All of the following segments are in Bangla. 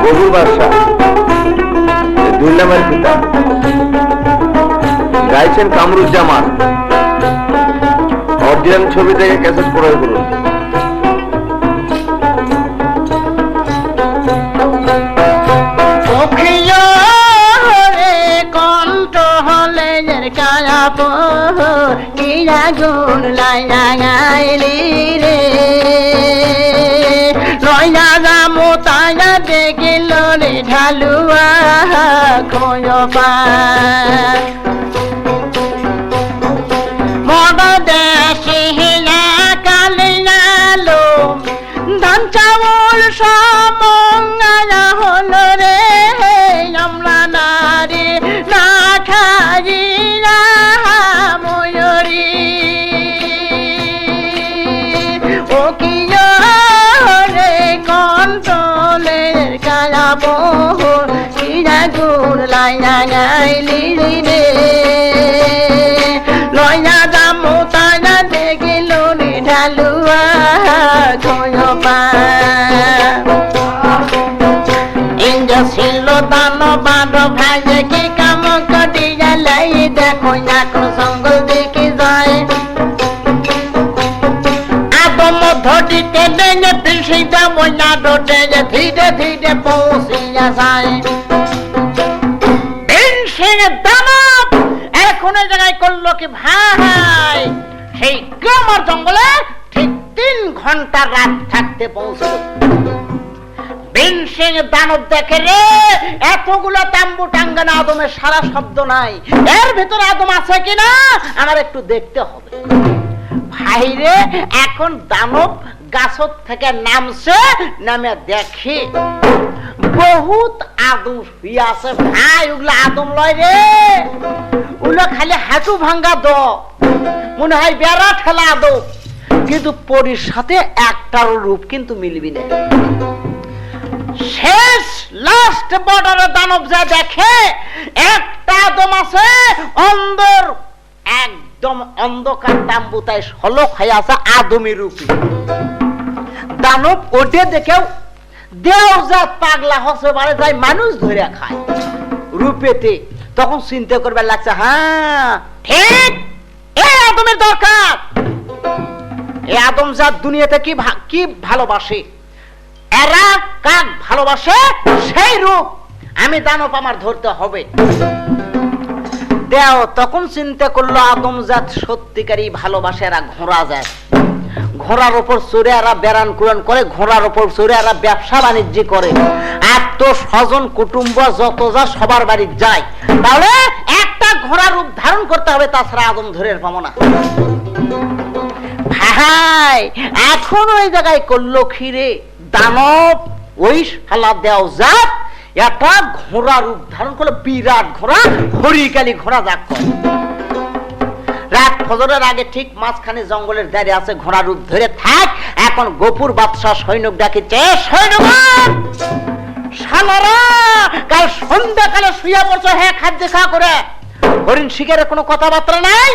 গভীর বাদশা 2 নম্বর কিতাব গাইছেন কামরুজ্জামান। অরিজিনাল ছবি থেকে ক্যাসেট ক্রয় করুন। গুণ লাইলি রে লয়া যামো তায়া দেখিল রে ঢালুয়া খোয়বা মদ দেশে হেলা কালিয়ালো ধান চাউল সমঙ্গা হল রে আমরা নারী না খাইয়া ময়ূরী ও কি রে কন্ট্রোলের কালাব কিরা গুণ লাইনা গাইলি রে লয়া দামো তায়া দেখিল রে ঢালুয়া খোয়বা ইন্দ্র ছিল দান বাদ ভাইয়ে কি কাম করিয়া লাই দেখো এখন জঙ্গল দেখে যায় আদম ধরিতে দেনে পিছিয়ে ময়না ডোটে ধীরে ধীরে পৌঁছিয়া যায় দানব এখন এই জায়গায় করলো কি ভাই সেই গ্রামের জঙ্গলে ঠিক 3 ঘন্টা রাত থাকতে পৌঁছলো। দানব দেখে রে এতগুলো তাম্বু টাঙ্গানো আদমের সারা শব্দ নাই, এর ভিতরে আদম আছে কিনা আমার একটু দেখতে হবে। ভাইরে এখন দানব গাছত থেকে নামছে, নামে দেখি বহুত আদম শুয়ে আছে। ভাই ওগুলো আদম লয় রে, ওগুলো খালি হাঁটু ভাঙ্গা দ মনে হয় বেড়া ঠেলা আদম, কিন্তু পরীর সাথে একটার রূপ কিন্তু মিলবি না। শেষ লাস্ট বর্ডারে দানব যা দেখে একটা আদম আছে অন্ধর, একদম অন্ধকার তাম্বুতায় শলক হয়ে আছে আদমি রূপী। দানব ওটে দেখেও দেওজাত পাগলা হসে বারে যায় মানুষ ধরে খায় রূপেতে। তখন চিন্তা করবে লাগছে, হ্যাঁ ঠিক এই আদমের দরকার। এই আদম জাত দুনিয়াতে কি ভালোবাসে, এরা কাক ভালোবাসে সেই রূপ আমি দানব আমার ধরতে হবে। দেও তখন চিন্তা করলো আদম জাত সত্যিকারই ভালোবাসে এরা ঘোড়া যায়, ঘোড়ার উপর চড়ে এরা বেড়ান কুড়ান করে, ঘোড়ার উপর চড়ে এরা ব্যবসা বাণিজ্য করে, আত্মস্বজন কুটুম্ব যত যা সবার বাড়ি যায়। তাহলে একটা ঘোড়া রূপ ধারণ করতে হবে, তাছাড়া আদম ধরে পাবো না। ভাই এখন ওই জায়গায় করলো খিরে দানব ওই শালা দেওজাত একটা ঘোড়া রূপ ধারণ করলো, বিরাট ঘোড়া, হরিকালি ঘোড়া যাক রাত ফজরের আগে ঠিক মাঝখানে জঙ্গলের দাঁড়িয়ে আছে, ঘোড়া রূপ ধরে থাক। এখন গোপুর বাদশাহ সৈনিক ডাকিছে, সৈনিকগণ শালারা কাল সন্ধ্যাকালে শুয়ে পড়ছো, হ্যাঁ খাদ্য খাওয়া করে, হরিণ শিকারের কোনো কথাবার্তা নাই,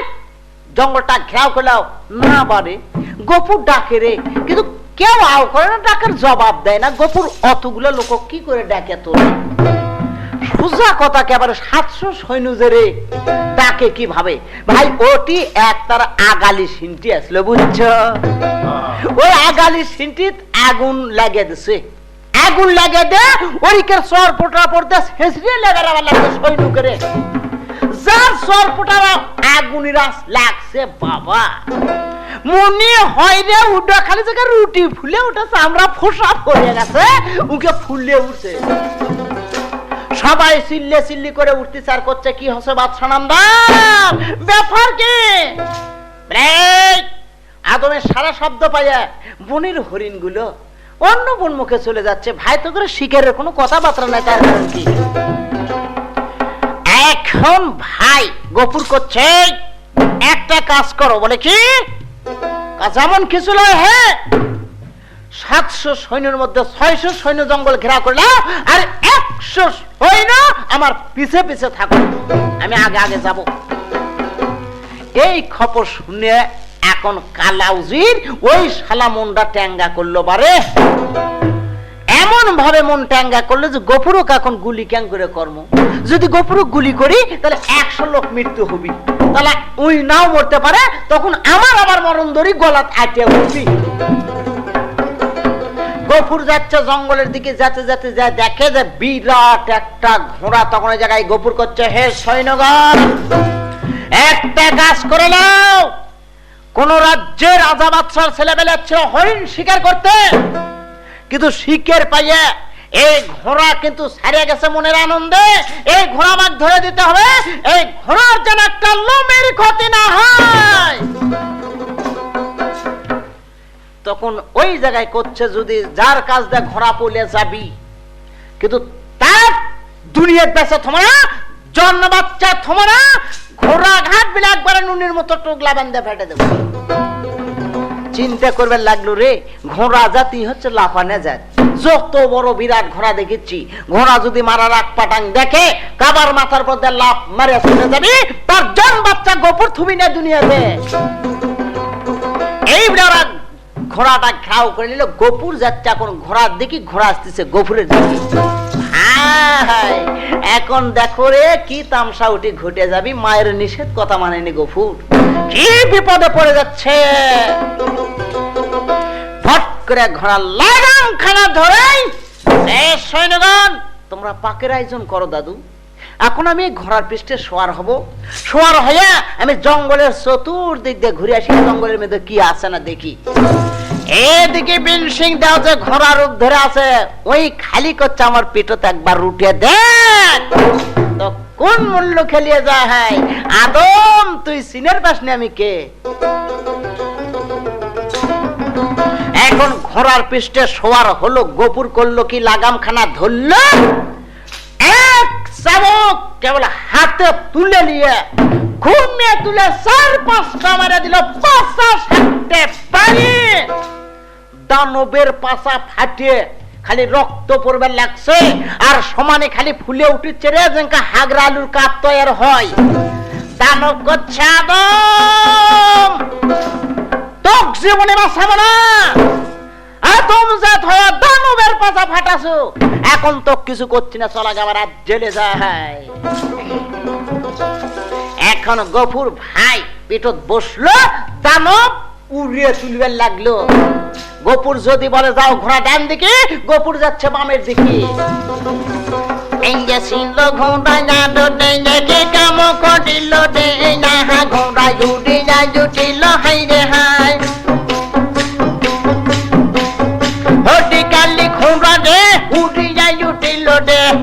জঙ্গলটা ঘেরাও করলাও না পারে। গোপুর ডাকে রে, কিন্তু কেউ আও করে না, ডাকের জবাব দেয় না। গোপুর অতগুলো লোক কি করে ডাকে তোর? সোজা কথা কে আবার 700 সৈন্যরে ডাকে কিভাবে? ভাই ওটি এক তার আগালি সিনটি আসলো, বুঝছো? ওই আগালি সিনটি আগুন লাগিয়ে দিছে, আগুন লাগিয়ে দে ওরিকের সর পোটা পড়তে হেসড়ে লাগার লাগছে সৈন্যকে, যার সর পোটা আগুনের রাস লাগছে বাবা মনে হয় রে উডা খালি জায়গা রুটি ফুলে উঠেছে, আমরা ফোসা পড়ে গেছে, উকে ফুলে উঠছে। সবাই চিল্লে চিল্লি করে উঠতে চার করছে, কি হচ্ছে বাদশা নামদার ব্যাপার কি? আদমের সারা শব্দ পাইয়া বনের হরিণ গুলো অন্য বন মুখে চলে যাচ্ছে। ভাই তো করে শিকারের কোনো কথাবার্তা নাই, তার কারণ কি? এখন ভাই গোপুর করছে, একটা কাজ করো, বলে কি যেমন কিছু নয়, হ্যাঁ 700 সৈন্যের মধ্যে 600 সৈন্য জঙ্গল ঘেরা করলো, আর 100 সৈন্য আমার পিছে পিছে থাকো, আমি আগে আগে যাব। এই খবর শুনে এখন কালাউজির ওই শালা মনটা ট্যাঙ্গা করলো বারে, এমন ভাবে মন ট্যাঙ্গা করলো যে গোপুরক এখন গুলি ক্যাং করে কর্ম, যদি গোপুরক গুলি করি তাহলে 100 লোক মৃত্যু হবি, তাহলে ওই নাও মরতে পারে, তখন আবার মরণ ধরি গলাত আটে উঠবি। গফুর যাচ্ছে জঙ্গলের দিকে, যেতে যেতে যায় দেখে যে বিরাট একটা ঘোড়া। তখন ওই জায়গায় গফুর করছে, হে সৈন্যগণ, একটা কাজ করে নাও, কোন রাজ্যের রাজা বাদশার ছেলেবেলে ছিল হরিণ শিকার করতে, কিন্তু শিকার পাইয়ে এই ঘোড়া কিন্তু হারিয়ে গেছে মনের আনন্দে, এই ঘোড়া আমাকে ধরে দিতে হবে, এই ঘোড়ার যেন একটা লোমের ক্ষতি না হয়। তখন ওই জায়গায় করছে, যদি যার কাজ দেখ ঘোড়া পড়লে যাবি, কিন্তু তার দুনিয়ার পেছে থমা, জন্ম বাচ্চা থমা, ঘোড়া ঘাট বিলে একবারে নুনের মতো টোকলা বান্ধে ফেটে দেব। চিন্তা করবে লাগলো রে, ঘোড়া জাতি হচ্ছে লাফানে যায়, যত বড় বিরাট ঘোড়া দেখেছি, ঘোড়া যদি মারার আগ পাটাং দেখে কাবার মাথার পর লাফ মারে চলে যাবি, তার জন্ম বাচ্চা গোপর থুবি না দুনিয়াতে। এই বিরাট ঘোড়াটা ঘাও করে নিল, গোপুর যাচ্ছে এখন ঘোড়ার দিকে, ঘোড়া আসতেছে গোপুরের দিকে। এখন দেখো রে কি তামসা উঠে ঘটে যাবি, মায়ের নিষেধ কথা মানেনি গফুর, কি বিপদে পড়ে যাচ্ছে। ফট করে ঘোড়া লাগাম খানা ধরে, সৈন্যগণ তোমরা পাকের আয়োজন করো দাদু, এখন আমি ঘোড়ার পৃষ্ঠে সোয়ার হব, সোয়ার হইয়া আমি জঙ্গলের চতুর্দিক দিয়ে ঘুরে আসি, জঙ্গলের মধ্যে কি আছে না দেখি। এদিকে বিন সিং দাও যে ঘোড়ার রূপ ধরে আছে, ওই খালি করছে আমার পিঠতে একবার রুটিয়ে দেখ, তো কোন মূল্য খেলিয়ে যায়। হ্যাঁ আদম, তুই সিনের পাসনি আমি কে। এখন ঘোড়ার পৃষ্ঠে সোয়ার হলো, গোপুর করলো কি, লাগাম খানা ধরলো, এক চাবুক কেবল হাতে তুলে নিয়ে ঘুমিয়ে তুলে 4-5টা মারা দিল, পাছা সাথে পানি, দানবের পাছা ফাটিয়ে খালি রক্ত পড়বে লাগছে, আর সমানে খালি ফুলে উঠেছে রে, যেন হাগরা আলুর কাপ তৈরি হয়। দানব করছে, আদম তোক জীবনে বাঁচাবো না, আদম জাত হয়ে দানবের পাছা ফাটাছো, এখন তো কিছু করছি না, চলা যাবার আর জেলে যায়। এখন গফুর ভাই পিঠত বসলো, দানব উড়িয়ে তুলবে লাগলো। গফুর যদি বলে যাও ঘোড়া ডান দিকে, গফুর যাচ্ছে বামের দিকে।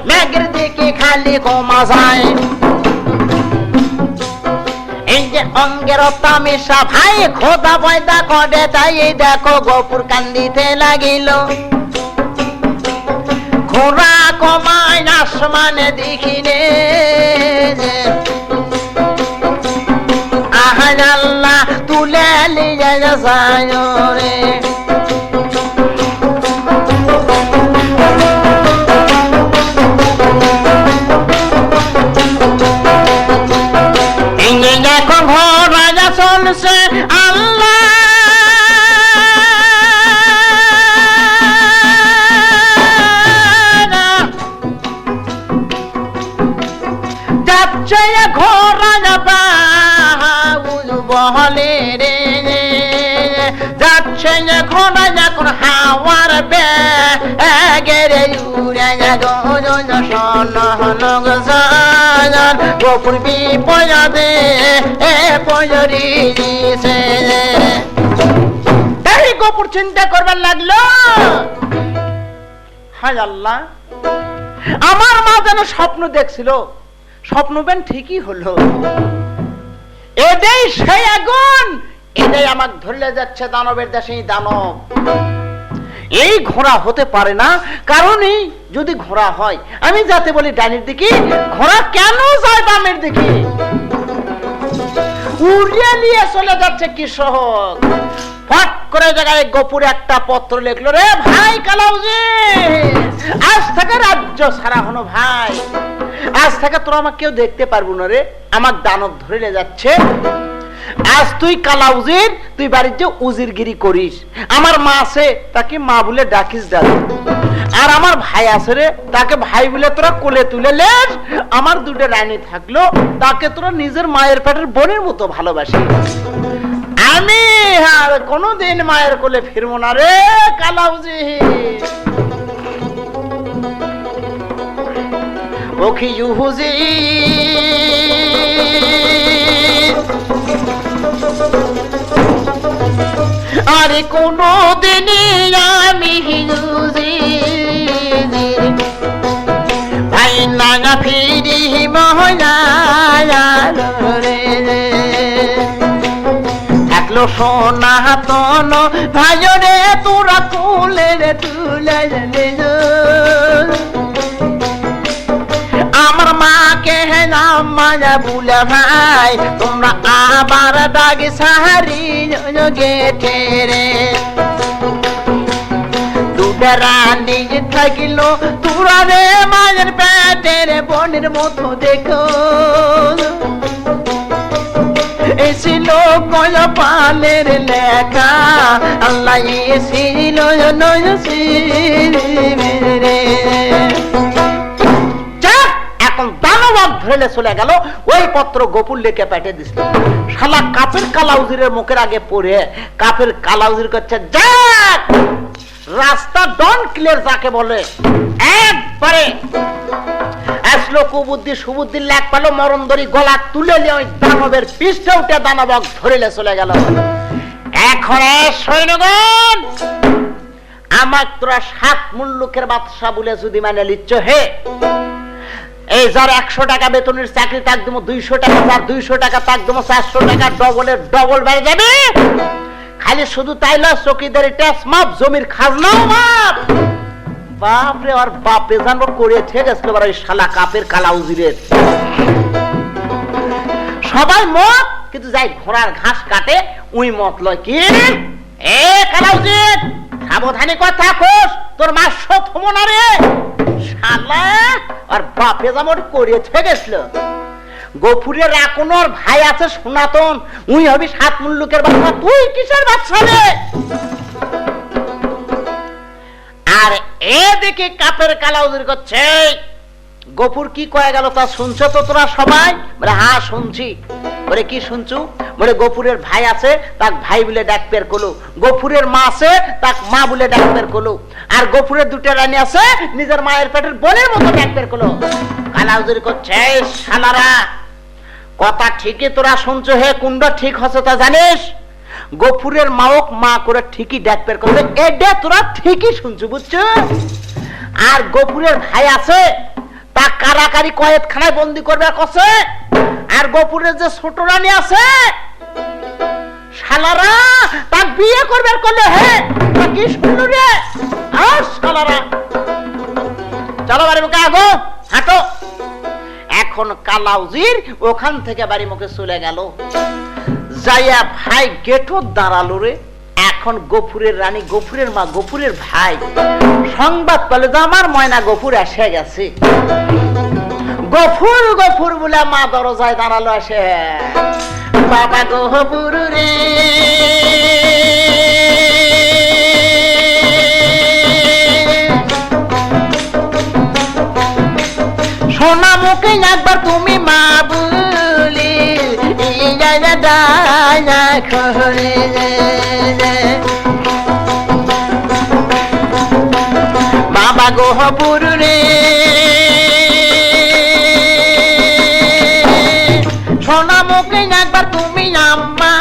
মেঘের দিকে খালি কমা যায়, অঙ্গের তামিশা ভাই খোদা পয়দা করে, তাই দেখো গফুর কান্দিতে লাগিল। ঘোড়া কমায় আসমানে দেখিনে, আহাজ আল্লাহ তুলে নিয়ে যায় রে। আল্লাহ যাচ্ছে ঘোড়া বহলে রে, যাচ্ছে ঘোড়া যখন হাওয়ার বেগেরে উড়ে গফুর বিপদে পড়িছে। এই গফুর চিন্তা করবার লাগলো, হায় আল্লাহ আমার মা যেন স্বপ্ন দেখছিল, স্বপ্ন বেন ঠিকই হলো, এটাই সেই আগুন, এটাই আমাকে ধরলে যাচ্ছে দানবের দেশে দানব। এই ঘোড়া হতে পারে না, কারণ এই যদি ঘোড়া হয়, আমি যাতে বলি ডানের দিকে, ঘোড়া কেন যায় বামের দিকে, উড়িয়ে নিয়ে চলে যাচ্ছে কি সহজ। ফট করে জায়গায় গফুর একটা পত্র লিখলো, রে ভাই কালাউজি, আজ থেকে রাজ্য ছাড়া হলো ভাই, আজ থেকে তোরা আমাকে কেউ দেখতে পারবো না রে, আমার দানব ধরে যাচ্ছে, আজ তুই কালাউজির তুই বাড়িতে উজিরগিরি করিস, আমার মা আছে তাকে মা বলে ডাকিস দাদা, আর আমার ভাই আছে রে তাকে ভাই বলে তোরা কোলে তুলে লেস, আমার দুটো রানী থাকলো তাকে তোরা নিজের মায়ের পেটের বোনের মতো ভালোবাসি। আমি আর কোনোদিন মায়ের কোলে ফিরবো না রে কালাউজি। ওখি ইউহুজি আরে কোনোদিন আমি হিউজি ভাই না ফিরি মহলা রে থাকলো সোনা তন ভাই রে তোরা কোলে রে তুলে আমার মাকে নাম মায়া বুলা ভাই তোমরা আবার দাগে সাহারি গেটে রে দুটা রানী থাকিল তোরা রে মায়ের পেটের বোনের মতো দেখো এসিল কয় পালের লেখা আল্লাহ এসিল রে ধরে চলে গেল। ওই পত্র গোপুর লেখে পেটে দিছিল। শালা কাপের কালাউজিরের মুখের আগে পড়ে কাপের কালাউজির করছে যাক রাস্তা ডন ক্লিয়ার যাকে বলে একবারে আসলো কুবুদ্ধি সুবুদ্ধির লেখ পেলো মরণদরি গলা তুলে নিয়ে ওই দানবের পৃষ্ঠে উঠে দানবক ধরিলে চলে গেল। এখন সৈন্যগণ আমার তোরা 7 মুল্লুকের বাদশা বলে যদি মানে লিচ্ছ হে এই যার 100 টাকা বেতনের চাকরি তাক দেবো 200 টাকা, যার 200 টাকা তাক দেবো 400 টাকা, ডবলের ডবল বেড়ে যাবে। খালি শুধু তাই নয় চকিদারি ট্যাক্স মাপ, জমির খাজনাও মাপ। বাপরে আর বাপে জানবো করে ঠিক আছে ওই শালা কাপের কালাউজিরের সবাই মত কিন্তু যাই ঘোড়ার ঘাস কাটে উই মত লয় কি এ কালাউজির সাবধানে কথা কোস তোর মা সত হবো না রে শালা আর বাপে যেমন করিয়েছে গেছিল। গফুরের এখনো ভাই আছে সনাতন, উই হবি 7 মুল্লুকের বাচ্চা, তুই কিসের বাচ্চা রে? আর এদিকে কাপের কালাউজির করছে গফুর কি কয়ে গেল তা শুনছো তো তোরা সবাই? বলে হ্যাঁ শুনছি। বলে কি শুনছু? বলে গফুরের ভাই আছে তাক ভাই বলে ডাক বের করলো, গফুরের মা আছে তাক মা বলে ডাক বের করলো, আর গফুরের 2টা রানী আছে নিজের মায়ের পেটের বোনের মতো ডাক বের করলো। কালাউজির করছে শালারা কথা ঠিকই তোরা শুনছো হে, কোনটা ঠিক হচ্ছে তা জানিস? গফুরের মাওক মা করে ঠিকই ডাক বের করবে, এটা তোরা ঠিকই শুনছো বুঝছো। আর গফুরের ভাই আছে তা কারাকারি কয়েদখানায় বন্দি করবে কছে, আর গফুরের যে ছোট রানী আছে শালারা তা বিয়ে করবে করলে হে তা কি শুনলো রে? আর শালারা চলো বাড়ি মুখে আগো হাঁটো। এখন কালাউজির ওখান থেকে বাড়ি মুখে চলে গেল, যাইয়া ভাই গেটও দাঁড়ালো রে। এখন গফুরের রানী গফুরের মা গফুরের ভাই সংবাদ পেলে যে আমার ময়না গফুর এসে গেছে। গফুর গফুর বলে মা দরজায় দাঁড়ালো আসে, বাবা গফুর রে সোনা মুখে একবার তুমি মা বলি বাবা গফুর রে সোনা মুখে একবার তুমি আম্মা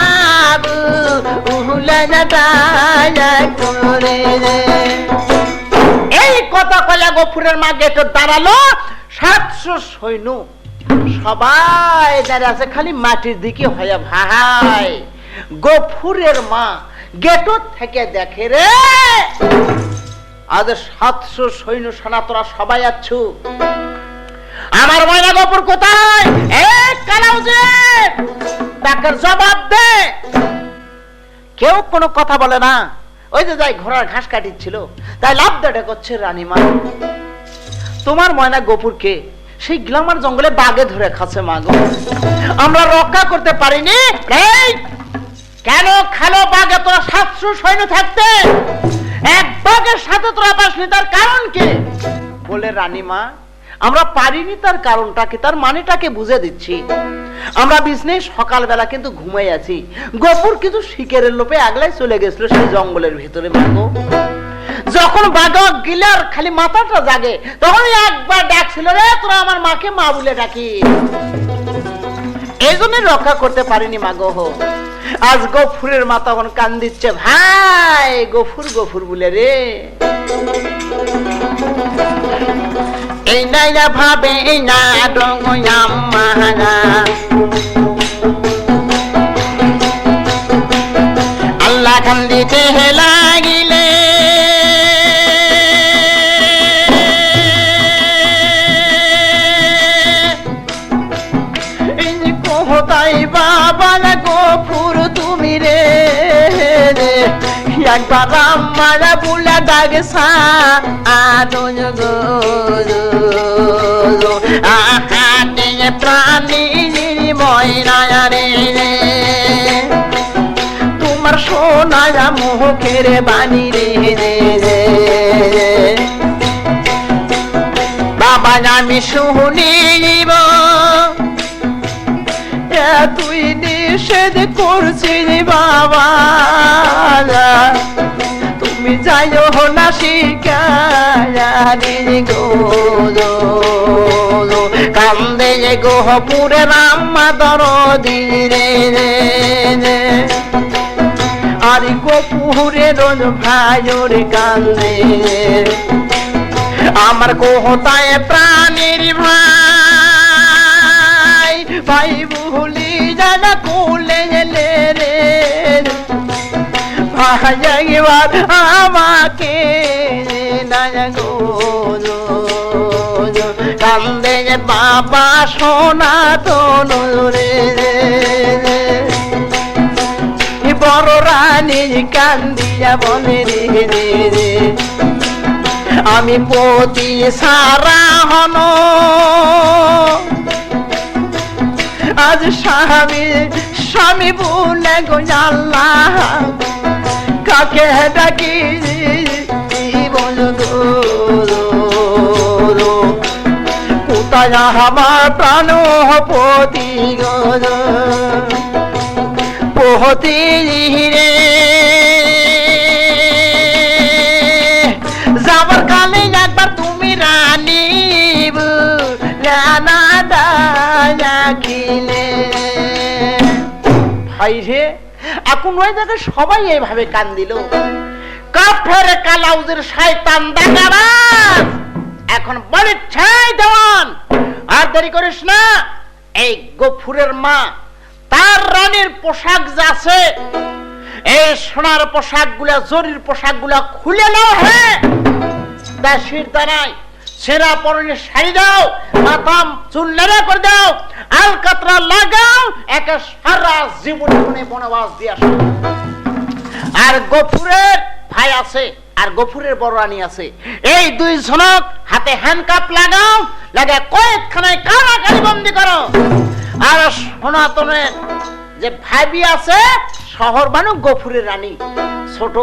এই কথা কলে গফুরের মা গেটে দাঁড়ালো। 700 সৈন্য সবাই দাঁড়িয়ে আছে খালি মাটির দিকে হয়ে। ভাই গফুরের মা গেট থেকে দেখে রে আজ 700 সৈন্য সেনা তোরা সবাই আছো, আমার ময়না গফুর কোথায়? তাকে জবাব দে। কেউ কোনো কথা বলে না। ওই যে যাই ঘোড়ার ঘাস কাটিচ্ছিল তাই লাভ দেটে করছে রানীমা, তোমার ময়না গফুরকে সেই গ্লামার জঙ্গলে বাঘে ধরে খাচ্ছে মা গো, আমরা রক্ষা করতে পারিনি। কেন খেলো বাঘে তোরা 700 সৈন্য থাকতে এক বাঘের সাথে তোরা পাসনি, তার কারণ কি? বলে রানীমা আমরা পারিনি, তার কারণটা কি, তার মানেটাকে বুঝে দিচ্ছি। আমরা বিছনায় সকালবেলা কিন্তু ঘুমাই আছি, গফুর কিন্তু শিকারের লোপে আগলাই চলে গেছিল সেই জঙ্গলের ভিতরে। মাগো যখন বাঘ গিলার খালি মাথাটা জাগে তখন একবার ডাকছিল, রে তোরা আমার মাকে মা বলে ডাকি, এই জন্য রক্ষা করতে পারিনি মাগো। আজ গফুরের মা তখন কান দিচ্ছে, ভাই গফুর গফুর বলে রে। এই নাইরা ভাবে এই না ডঙ্গয়াম্মানা আল্লাহ কান দিতে লাগিলে কোথায় বাবা গফুর তুমি রে, একবার আমারা বুলা ডাকসা আদন গো আহাতে প্রাণী ময়না রে, তোমার সোনায়া মুখের বাণী রে বাবা আমি শুনিব, তুই নিষেধ করছিস বাবা, তুমি যাইও না শিকারি গো কান্দে গহপুরে রাম্মা দরদি রে, আর গপুরে রোজ ভাইর কান্দে, আমার কোহতায় প্রাণীর ভাই, ভাই ভুলি জানা কোলে এলে রে, ভাই একবার আমাকে গো কান্দে বাবা সোনা তো রে, বড় রানী কান্দিয়া বলে রে আমি পতি সারা হন, আজ স্বামী বলে গো আল্লাহ কাকে ডাকি কোথায় আমার প্রাণ পতি পতি রে, যাবার কালে একবার তুমি রানী রানা ডাকিলে। ভাই রে এখন ওই জায়গায় সবাই এইভাবে কান দিল, কাফের কালাউজের শয়তান দাগাবাজ এখন বলে ছাই দেওয়ান, আর দেরি করিস না, এই গফুরের মা তার রানীর পোশাক যা আছে এই সোনার পোশাক গুলা জরির পোশাক গুলা খুলে নাও, হ্যাঁ দাসির দ্বারাই সেরা পরনে শাড়ি দাও, মাথাম চুল নেড়া করে দাও, আলকাতরা লাগাও, একে সারা জীবন বনবাস দিয়ে আসো। আর গফুরের ভাই আছে আর গফুরের বড় রানী আছে, এই দুই জনক হাতে হ্যান্ডকাপ লাগাও, লাগে কয়েকখানায় কারাগারি বন্দি করো। আর সনাতনের যে ভাবি আছে শহর বানু গফুরের রানী ছোট,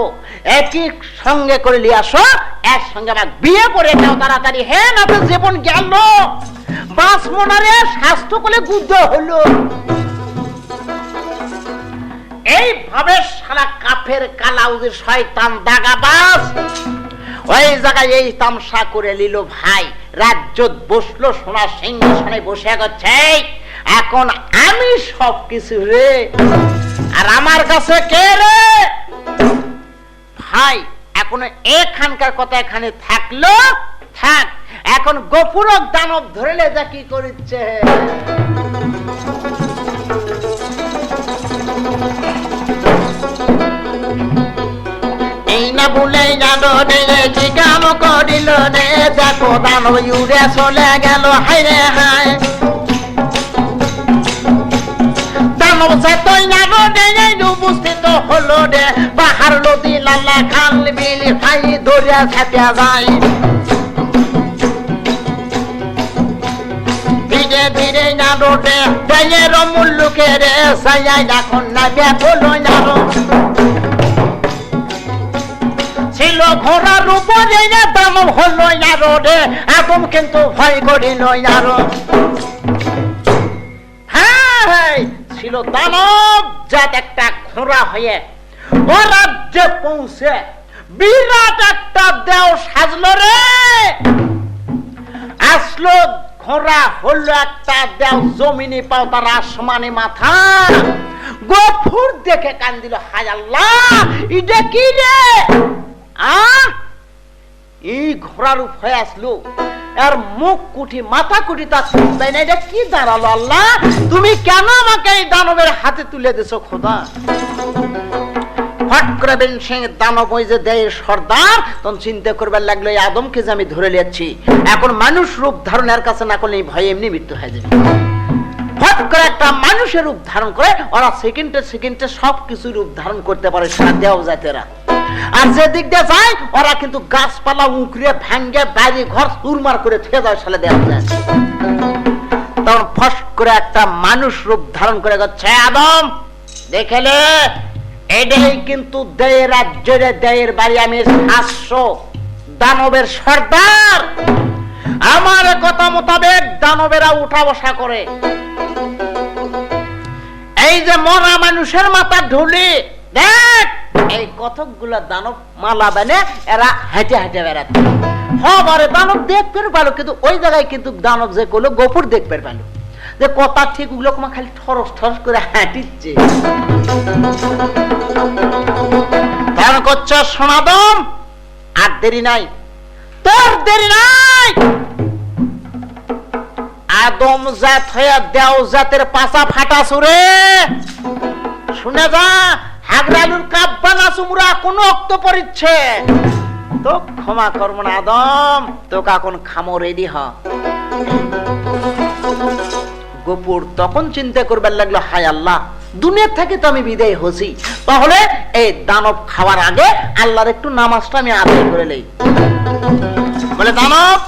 একই সঙ্গে করে নিয়ে আসো, একসঙ্গে আমার বিয়ে করে নাও তাড়াতাড়ি। হ্যাঁ না তো জীবন গেল, বাস মনারে স্বাস্থ্য করে গুদ্ধ হলো। এইভাবে সারা কাফের কালাউজের শয়তান দাগাবাজ ওই জায়গায় এই তামসা করে নিল। ভাই রাজ্য বসলো, সোনার সিংহাসনে বসে গেছে, এখন আমি সবকিছু রে, আর আমার কাছে কে রে ভাই। এখন এখানকার কথা এখানে থাকলো থাক, এখন গফুরক দানব ধরলে যা কি করিচ্ছে। এই না বলে জানো কি কাম করিল রে, দেখো দানব উড়ে চলে গেল, হায় রে হায়। দানব চেতই না রে উপস্থিত হলো রে, পাহাড় নদী লালা খাল বিল ভাই ধরিয়া ছাপিয়া যায়। ধীরে ধীরে না রোডে দেয়ের মুল্লুকে রে সাইয়া এখন নামে বলো নারো ছিল ঘোড়ার উপরে দানব হলো নারো রে আদম কিন্তু ভয় করিল নারো হ্যাঁ ছিল দানব জাত একটা ঘোড়া হয়ে ও রাজ্যে পৌঁছে বিরাট একটা দেও সাজলো রে আসলো ঘোড়া হলো একটা দেও জমিনে পাও তার আসমানে মাথা গফুর দেখে কান দিল হায় আল্লাহ এটা কি রে এই ঘোড়ার রূপ হয়ে আসলো আর মুখ কুঠি মাথা কুঠি তার চিন্তাই না এটা কি দাঁড়ালো আল্লাহ তুমি কেন আমাকে এই দানবের হাতে তুলে দিছো খোদা ফট করে সিং দানব ওই যে দেয়ের সর্দার তখন চিন্তা করবার লাগলো এই আদমকে যে আমি ধরে নিয়েছি এখন মানুষ রূপ ধারণের কাছে না করলে এই ভয়ে এমনি মৃত্যু হয়ে যাবে ফট করে একটা মানুষের রূপ ধারণ করে ওরা সেকেন্ডে সেকেন্ডে সবকিছু রূপ ধারণ করতে পারে সারা দেও জাতেরা আর যে দিক দিয়ে যায় ওরা কিন্তু গাছপালা উঁকড়ে ভাঙ্গে বাড়ি ঘর চুরমার করে থুয়ে যায় সালে দেওয়া যায় তখন ফস করে একটা মানুষ রূপ ধারণ করে গেছে আদম দেখলে এটাই কিন্তু দেয়ের রাজ্যের দেয়ের বাড়ি আমি 700 দানবের সর্দার আমার কথা মোতাবেক দানবেরা উঠা বসা করে এই যে মরা মানুষের মাথা ঢুলি দেখ এই কতকগুলা দানব মালা বানে এরা হেঁটে হেঁটে বেড়াচ্ছে হবারে দানব দেখতে পারলো কিন্তু ওই জায়গায় কিন্তু দানব যে করলো গফুর দেখতে পারলো যে কথা ঠিক ওগুলো খালি ঠরস ঠরস করে হাঁটিচ্ছে ধ্যান করছে সনাদম আর দেরি নাই তোর দেরি নাই আদম জাত হয়ে দেও জাতের পাশা ফাটা সুরে শুনে যা হাগরালুর কাব্বানা সুমরা কোন অক্ত পড়ছে তো ক্ষমা করব না আদম তো এখন খামো রেডি হ গফুর তখন চিন্তা করবার লাগলো হায় আল্লাহ দুনিয়া থেকে তো আমি বিদায় হচ্ছি তাহলে এই দানব খাওয়ার আগে আল্লাহর একটু নামাজটা আমি আদায় করে লই বলে দানব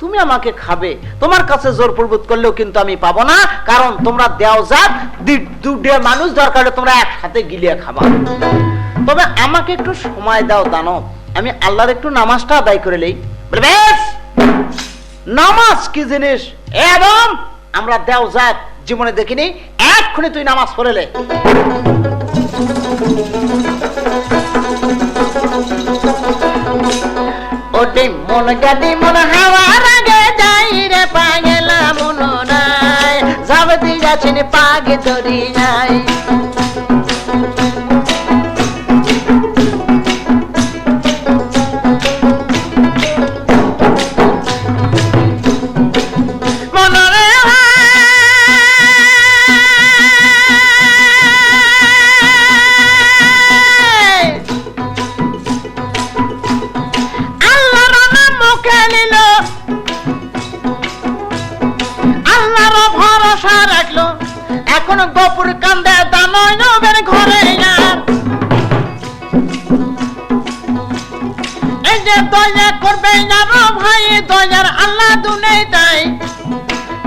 তুমি আমাকে খাবে তোমার কাছে জোর প্রবোধ করলেও কিন্তু আমি পাবো না কারণ তোমরা দেও জাত দুটো মানুষ দরকার তোমরা একসাথে গিলিয়ে খাবা তবে আমাকে একটু সময় দাও দানব আমি আল্লাহর একটু নামাজটা আদায় করে লই বলে বেশ নামাজ কি জিনিস এবং আমরা দেও জাত জীবনে দেখিনি এক্ষুনি তুই নামাজ পড়লে ওটি মন গাড়ি মন হাওয়ার আগে যাই রে পাগলা মন নাই যাবে তুই যাচ্ছেন পাগে ধরি নাই এখন গফুর কান্দে দানবের ঘরে এই যে দয়া করবে না ভাই দয়ার আল্লাহ দুনে তাই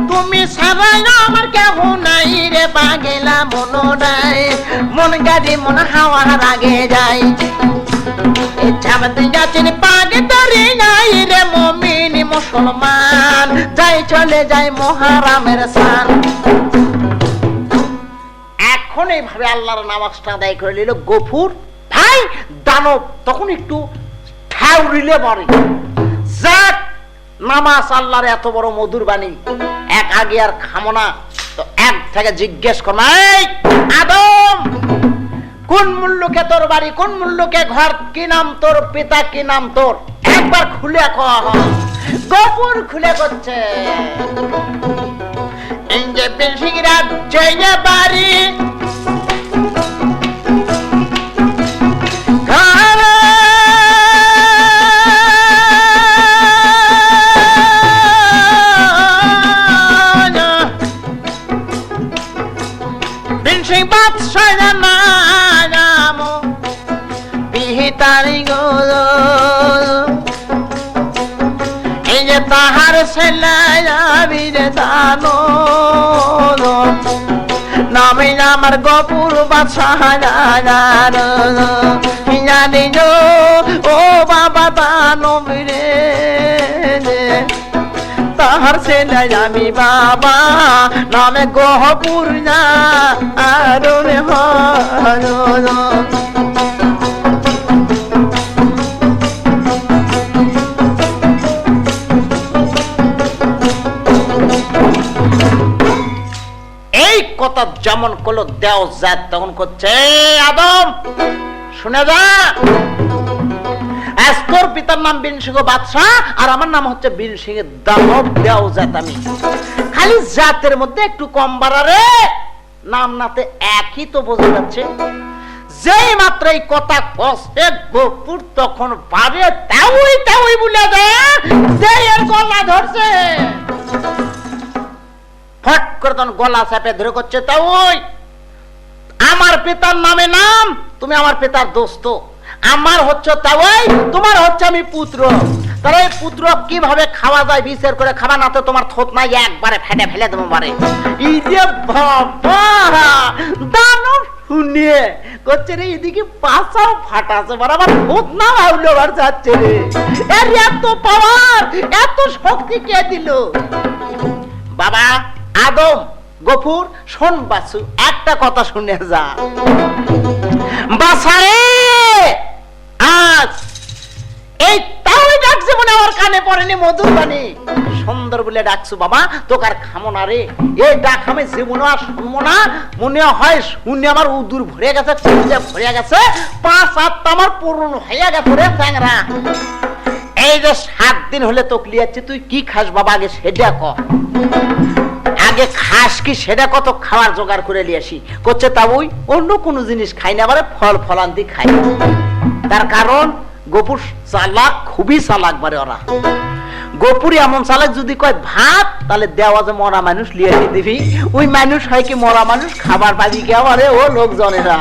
তুমি সারাই আমার কেহ নাই রে পাগলা মন নাই মন গাড়ি মন হাওয়ার আগে যাই পাগে ধরি নাই রে মুমিন মুসলমান যাই চলে যাই মুহারামের সান এখন এইভাবে আল্লাহর নামাজটা আদায় করে নিল গফুর ভাই দানব তখন একটু ঠাউরিলে পড়ে যাক নামাজ আল্লাহর এত বড় মধুর বাণী এক আগে আর খামো না তো এক থেকে জিজ্ঞেস কর আদম কোন মূল্যকে তোর বাড়ি কোন মূল্যকে ঘর কি নাম তোর পিতা কি নাম তোর একবার খুলে কহ গফুর খুলে করছে এই যে বেশি রাজ্যে বাড়ি যে তাহার ছেলে আমি রে জানো নামে আমার গপুর বাদশাহ জানি ও বাবা দানব রে তাহার ছেলে আমি বাবা নামে গহপুর না আর রে এই কথা যেমন করলো দেও জাত তখন করছে আদম শুনে যা তোর পিতার নাম বীর সিংহ বাদশাহ আর আমার নাম হচ্ছে বীর সিংহ দানব দেও জাত আমি খালি জাতের মধ্যে একটু কম বাড়ারে নাম নাতে একই তো বোঝা যাচ্ছে যেই মাত্র এই কথা কষ্টে গোপুর তখন পারে তাওই তাওই বলে দেয় এর গলা ধরছে ফট করে তখন গলা চাপে ধরে করছে তাওই আমার পিতার নামে নাম তুমি আমার পিতার দোস্ত আমার হচ্ছে তাওই তোমার হচ্ছে আমি পুত্র তাহলে এই পুত্র কিভাবে খাওয়া যায় বিচার করে খাওয়া না তো তোমার থোত নাই একবারে ফেটে ফেলে দেবো পারে এই যে বাবা দানব শুনিয়ে করছে রে এদিকে পাছাও ফাটাছে বার আবার থোত না আউলো আর যাচ্ছে রে এর এত পাওয়ার এত শক্তি কে দিল বাবা আদম গফুর শোন বাসু একটা কথা শুনে যা বাসারে আজ এই তাই ডাকছে মনে আমার কানে পড়েনি মধুর বাণী সুন্দর বলে ডাকছু বাবা তোকার খামো না রে এই ডাক আমি জীবনে আর শুনবো না মনে হয় শুনে আমার উদুর ভরে গেছে চিন্তা ভরে গেছে 5-8টা আমার পূরণ হয়ে গেছে রে চ্যাংরা এই যে 7 দিন হলে তোকে লিয়াচ্ছি তুই কি খাস বাবা আগে সেটা কর আগে খাস কি সেটা কত খাওয়ার জোগাড় করে নিয়ে আসি করছে তা ওই অন্য কোনো জিনিস খাই না আবার ফল ফলান্তি খাই তার কারণ গোপুর চালাক খুবই চালাক বারে ওরা গোপুরি এমন চালাক যদি কয় ভাত তাহলে দেওয়া যে মরা মানুষ লিয়ে দিবি ওই মানুষ হয় কি মরা মানুষ খাবার পাবি কে আরে ও লোকজনেরা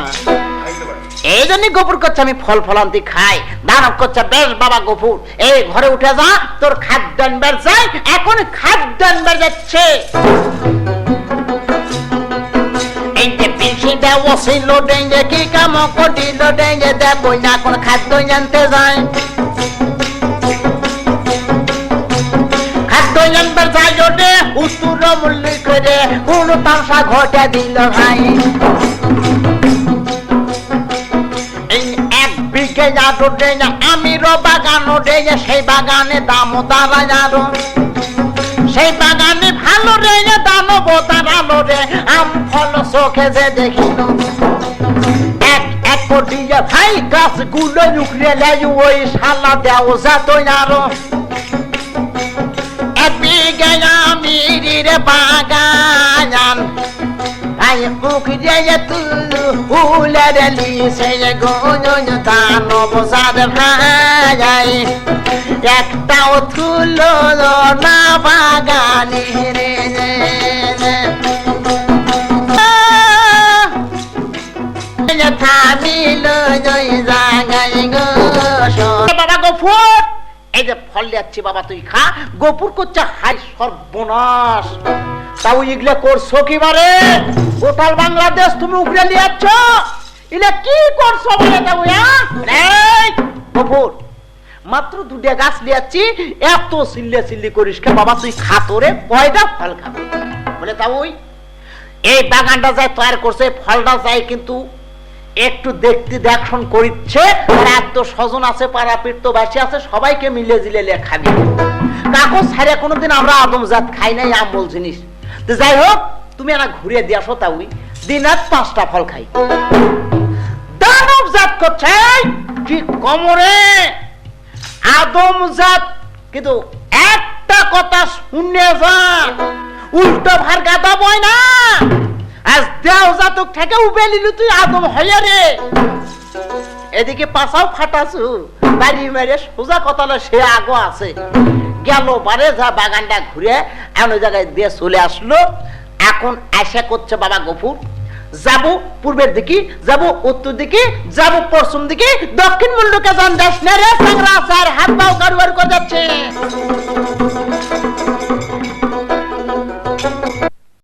এই জন্য গোপুর করছে আমি ফল ফলান্তি খাই দানব করছে বেশ বাবা গোপুর এই ঘরে উঠে যা তোর খাদ্য আনবার যাই এখন খাদ্য আনবার যাচ্ছে এই যে পিসি দেওয়া ছিল ডেঙ্গে কি কাম করিল ডেঙ্গে দেখো না এখন খাদ্য আনতে যায় খাদ্য আনবার যাই ওরে উত্তর মূল্য করে কোন তামসা ঘটে দিল ভাই আমি বাগানো রে সেই বাগানে দাম দাঁড়ানো সেই বাগানে ভালো রে দানব দাঁড়ানো রে আম ফল চোখে যে দেখিল এক এক দিয়ে ভাই গাছগুলো উখড়ে লাই ওই শালা দেও যাত আরো এক বিঘে আমি রে বাগান আই উখড়ে তুলু উলের লিসে গোন দানব সাদ ভাই একটাও তুলো না বাগানে রে থামিল জাগাই গো বাবা গফুর এই যে ফল যাচ্ছি বাবা তুই খা গোপুর করছে হাই সর্বনাশ তাও এগুলো করছো কি বারে গোটাল বাংলাদেশ তুমি উপরে লিয়াচ্ছ এগুলা কি করছো বলে তাও গফুর মাত্র 2টা গাছ লিয়াচ্ছি এত চিল্লে চিল্লি করিস কে বাবা তুই খা তোরে কয়টা ফল খাবি বলে তাও এই বাগানটা যায় তৈরি করছে ফলটা যায় কিন্তু একটু দেখতে দেখশন করিচ্ছে আর এত স্বজন আছে পাড়া পিট্টবাসী আছে সবাইকে মিলে জিলে খাবি কাকু ছাড়ে কোনোদিন আমরা আদম জাত খাই নাই আমল জিনিস তো যাই হোক তুমি না ঘুরে দিয়ে আসো তাই দিন রাত 5টা ফল খাই দানব জাত করছে কি কমরে আদম জাত কিন্তু একটা কথা শুনে যা উল্টো ভার গাদা বয় না আজ দেও জাতক থেকে উবেলিলু তুই আদম হইয়া রে এদিকে পাছাও ফাটাছু বাড়ি মেরে সোজা কথা সে আগো আছে গেল বারে যা বাগানটা ঘুরে এমন জায়গায় দিয়ে চলে আসলো এখন আশা করছে বাবা গফুর যাব পূর্বের দিকে, যাব উত্তর দিকে, যাব পশ্চিম দিকে, দক্ষিণ মুন্ডুকে জান দেশ নে রে সাংরা স্যার, হাত পাও কারবার করে যাচ্ছে।